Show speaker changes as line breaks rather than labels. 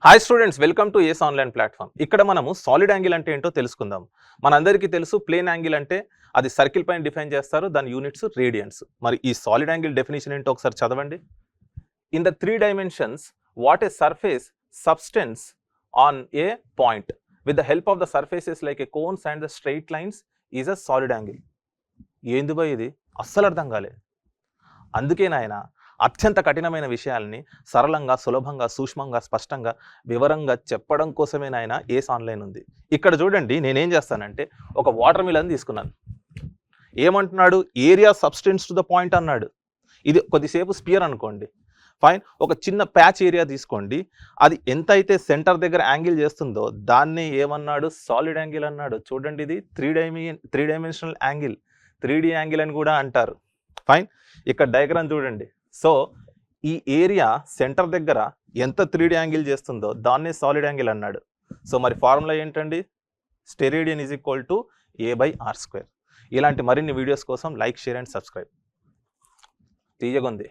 Hi students, welcome to ace online platform. ఇక్కడ మనము solid angle అంటే ఏంటో తెలుసుకుందాం. మనందరికీ తెలుసు ప్లేన్ యాంగిల్ అంటే అది సర్కిల్ పైన డిఫైన్ చేస్తారు, దాని యూనిట్స్ రేడియన్స్. మరి ఈ సాలిడ్ యాంగిల్ డెఫినేషన్ ఏంటో ఒకసారి చదవండి. In the 3 dimensions what a surface substance on a point with the help of the surfaces like A cones and the straight lines is a solid angle. ఏంది by ఇది? అస్సలు అర్థం కాలేదు. అందుకే నాయన అత్యంత కఠినమైన విషయాల్ని సరళంగా, సులభంగా, సూక్ష్మంగా, స్పష్టంగా, వివరంగా చెప్పడం కోసమే నాయన ఏస్ ఆన్లైన్ ఉంది. ఇక్కడ చూడండి, నేనేం చేస్తానంటే ఒక వాటర్ మిలన్ తీసుకున్నాను. ఏమంటున్నాడు? Area substance to the point అన్నాడు. ఇది కొద్దిసేపు స్పియర్ అనుకోండి, ఫైన్. ఒక చిన్న ప్యాచ్ ఏరియా తీసుకోండి, అది ఎంత అయితే సెంటర్ దగ్గర యాంగిల్ చేస్తుందో దాన్ని ఏమన్నాడు? సాలిడ్ యాంగిల్ అన్నాడు. చూడండి, ఇది three dimensional angle, 3D angle అని కూడా అంటారు. ఫైన్. ఇక్కడ డయాగ్రామ్ చూడండి. సో ఈ ఏరియా సెంటర్ దగ్గర ఎంత 3D యాంగిల్ చేస్తుందో దాన్నే సాలిడ్ యాంగిల్ అన్నాడు. సో మరి ఫార్ములా ఏంటండి? Steradian is equal to A/r². ఇలాంటి మరిన్ని వీడియోస్ కోసం లైక్, షేర్ అండ్ సబ్స్క్రైబ్. తీయగుంది.